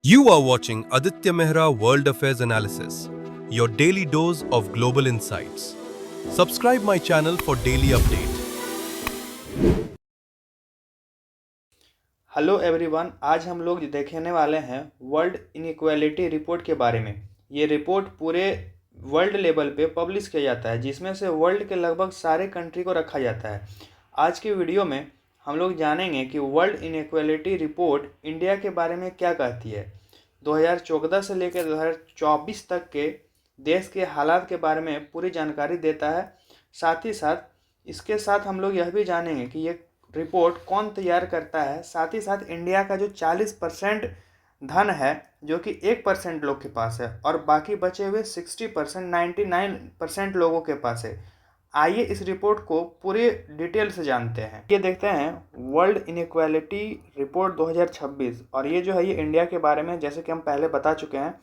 You are watching Aditya Mehra World Affairs Analysis, your daily dose of global insights. Subscribe my channel for daily update. Hello everyone, आज हम लोग देखने वाले हैं world inequality report के बारे में। ये रिपोर्ट पूरे वर्ल्ड लेवल पे पब्लिश किया जाता है, जिसमें से वर्ल्ड के लगभग सारे कंट्री को रखा जाता है। आज की वीडियो में हम लोग जानेंगे कि वर्ल्ड इनइक्वालिटी रिपोर्ट इंडिया के बारे में क्या कहती है। 2014 से लेकर 2024 तक के देश के हालात के बारे में पूरी जानकारी देता है। साथ ही साथ इसके साथ हम लोग यह भी जानेंगे कि ये रिपोर्ट कौन तैयार करता है। साथ ही साथ इंडिया का जो 40% धन है, जो कि 1% लोग के पास है, और बाकी बचे हुए 60% 99% लोगों के पास है। आइए इस रिपोर्ट को पूरी डिटेल से जानते हैं। ये देखते हैं वर्ल्ड इनइक्वालिटी रिपोर्ट 2026, और ये जो है ये इंडिया के बारे में, जैसे कि हम पहले बता चुके हैं।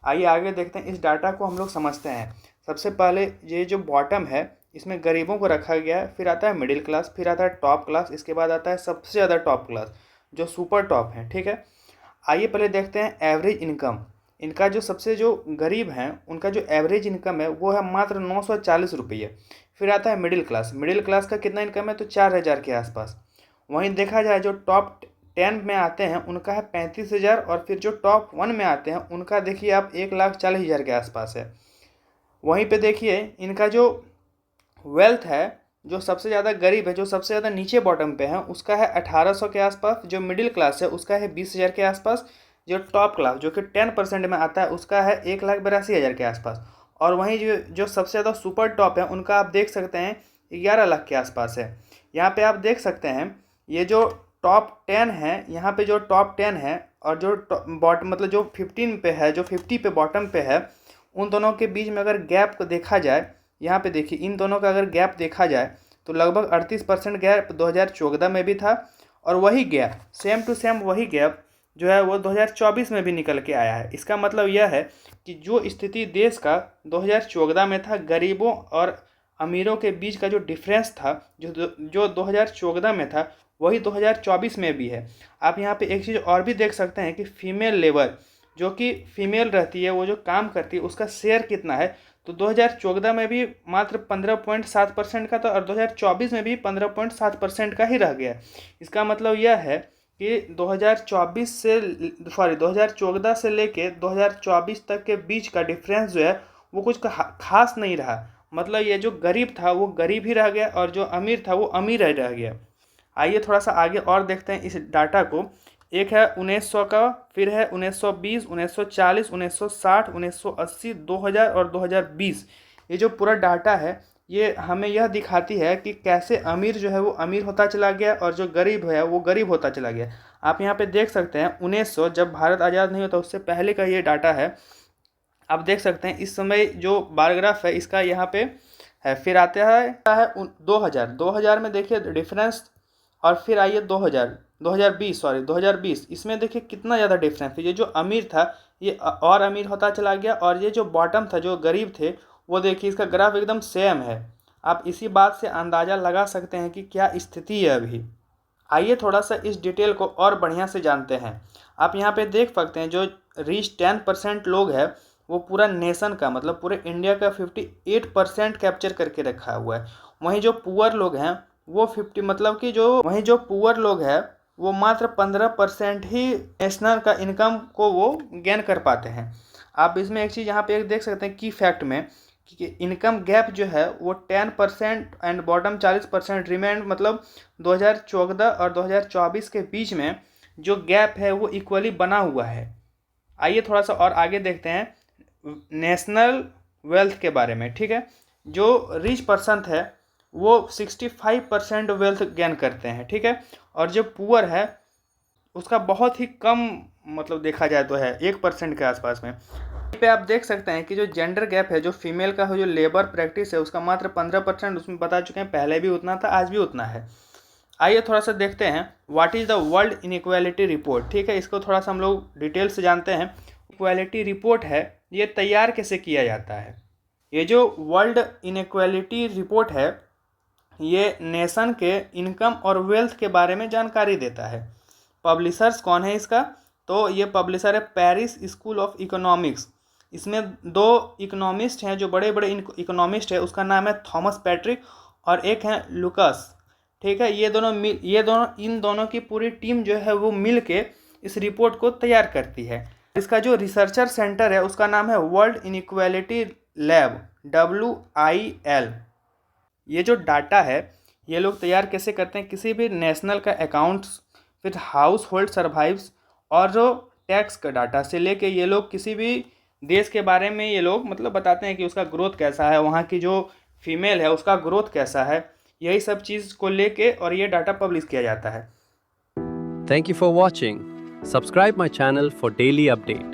आइए आगे देखते हैं, इस डाटा को हम लोग समझते हैं। सबसे पहले ये जो बॉटम है, इसमें गरीबों को रखा गया है, फिर आता है मिडिल क्लास, फिर आता है टॉप क्लास, इसके बाद आता है सबसे ज़्यादा टॉप क्लास जो सुपर टॉप है। ठीक है, आइए पहले देखते हैं एवरेज इनकम। इनका जो सबसे जो गरीब हैं उनका जो एवरेज इनकम है वो है मात्र 940 रुपये। फिर आता है मिडिल क्लास का कितना इनकम है, तो 4000 के आसपास। वहीं देखा जाए जो टॉप 10 में आते हैं उनका है 35,000, और फिर जो टॉप 1 में आते हैं उनका देखिए आप 1,40,000 के आसपास है। वहीं पे देखिए इनका जो वेल्थ है, जो सबसे ज़्यादा गरीब है, जो सबसे ज़्यादा नीचे बॉटम पे है, उसका है 1800 के आसपास। जो मिडिल क्लास है उसका है 20,000 के आसपास। जो टॉप क्लास जो कि 10% में आता है उसका है 1,82,000 के आसपास। और वहीं जो जो सबसे ज़्यादा सुपर टॉप है उनका आप देख सकते हैं 11 लाख के आसपास है। यहाँ पे आप देख सकते हैं ये जो टॉप 10 है, यहाँ पे जो टॉप 10 है और जो बॉटम मतलब जो 15 पे है, जो 50 पे बॉटम पे है, उन दोनों के बीच में अगर गैप को देखा जाए, यहाँ पे देखिए इन दोनों का अगर गैप देखा जाए तो लगभग 38% गैप 2014 में भी था, और वही गैप सेम टू सेम वही गैप जो है वो 2024 में भी निकल के आया है। इसका मतलब यह है कि जो स्थिति देश का 2014 में था, गरीबों और अमीरों के बीच का जो डिफरेंस था, जो 2014 में था, वही 2024 में भी है। आप यहाँ पे एक चीज़ और भी देख सकते हैं कि फीमेल लेबर, जो कि फीमेल रहती है, वो जो काम करती है, उसका शेयर कितना है। तो 2014 में भी मात्र 15.7% का था, और 2024 में भी 15.7% का ही रह गया। इसका मतलब यह है कि 2014 से लेके 2024 तक के बीच का डिफरेंस जो है वो कुछ खास नहीं रहा। मतलब ये जो गरीब था वो गरीब ही रह गया, और जो अमीर था वो अमीर ही रह गया। आइए थोड़ा सा आगे और देखते हैं इस डाटा को। एक है 1900 का, फिर है 1920, 1940, 1960, 1980, 2000 और 2020। ये जो पूरा डाटा है ये हमें यह दिखाती है कि कैसे अमीर जो है वो अमीर होता चला गया और जो गरीब है वो गरीब होता चला गया। आप यहाँ पे देख सकते हैं 1900 जब भारत आज़ाद नहीं होता उससे पहले का ये डाटा है। आप देख सकते हैं इस समय जो बार ग्राफ है इसका यहाँ पे है। फिर आता है 2000 में देखिए डिफरेंस। और फिर आइए 2020 इसमें देखिए कितना ज़्यादा डिफरेंस है। ये जो अमीर था ये और अमीर होता चला गया, और ये जो बॉटम था जो गरीब थे वो देखिए इसका ग्राफ एकदम सेम है। आप इसी बात से अंदाज़ा लगा सकते हैं कि क्या स्थिति है अभी। आइए थोड़ा सा इस डिटेल को और बढ़िया से जानते हैं। आप यहाँ पे देख सकते हैं जो रिच 10% लोग हैं वो पूरा नेशन का मतलब पूरे इंडिया का 58% कैप्चर करके रखा हुआ है। वहीं जो पुअर लोग हैं वो 50 मतलब कि जो वहीं जो पुअर लोग हैं वो मात्र 15% ही नेशनल का इनकम को वो गेन कर पाते हैं। आप इसमें एक चीज़ यहाँ पे एक देख सकते हैं की फैक्ट में कि इनकम गैप जो है वो 10% एंड बॉटम 40% रिमेंड, मतलब 2014 और 2024 के बीच में जो गैप है वो इक्वली बना हुआ है। आइए थोड़ा सा और आगे देखते हैं नेशनल वेल्थ के बारे में। ठीक है, जो रिच पर्सन है वो 65% वेल्थ गेन करते हैं। ठीक है, और जो पुअर है उसका बहुत ही कम मतलब देखा जाए तो है 1% के आसपास में। पे आप देख सकते हैं कि जो जेंडर गैप है, जो फीमेल का जो लेबर प्रैक्टिस है उसका मात्र 15%, उसमें बता चुके हैं पहले भी उतना था आज भी उतना है। आइए थोड़ा सा देखते हैं what is the world inequality report. ठीक है, इसको थोड़ा सा हम लोग डिटेल से जानते हैं। इक्वालिटी रिपोर्ट है ये तैयार कैसे किया जाता है। ये जो वर्ल्ड इनइक्वालिटी रिपोर्ट है ये नेशन के इनकम और वेल्थ के बारे में जानकारी देता है। पब्लिशर्स कौन है इसका, तो ये पब्लिशर है पेरिस स्कूल ऑफ इकोनॉमिक्स। इसमें 2 इकोनॉमिस्ट हैं जो बड़े बड़े इकोनॉमिस्ट है, उसका नाम है थॉमस पैट्रिक और एक है लुकास। ठीक है, इन दोनों की पूरी टीम जो है वो मिल के इस रिपोर्ट को तैयार करती है। इसका जो रिसर्चर सेंटर है उसका नाम है वर्ल्ड इनइक्वालिटी लैब, WIL। ये जो डाटा है ये लोग तैयार कैसे करते हैं, किसी भी नेशनल का अकाउंट्स, फिर हाउस होल्ड सर्वाइव्स और जो टैक्स का डाटा से लेके ये लोग किसी भी देश के बारे में ये लोग मतलब बताते हैं कि उसका ग्रोथ कैसा है, वहाँ की जो फीमेल है उसका ग्रोथ कैसा है, यही सब चीज़ को लेके और ये डाटा पब्लिश किया जाता है। Thank you for watching. Subscribe my channel for daily update.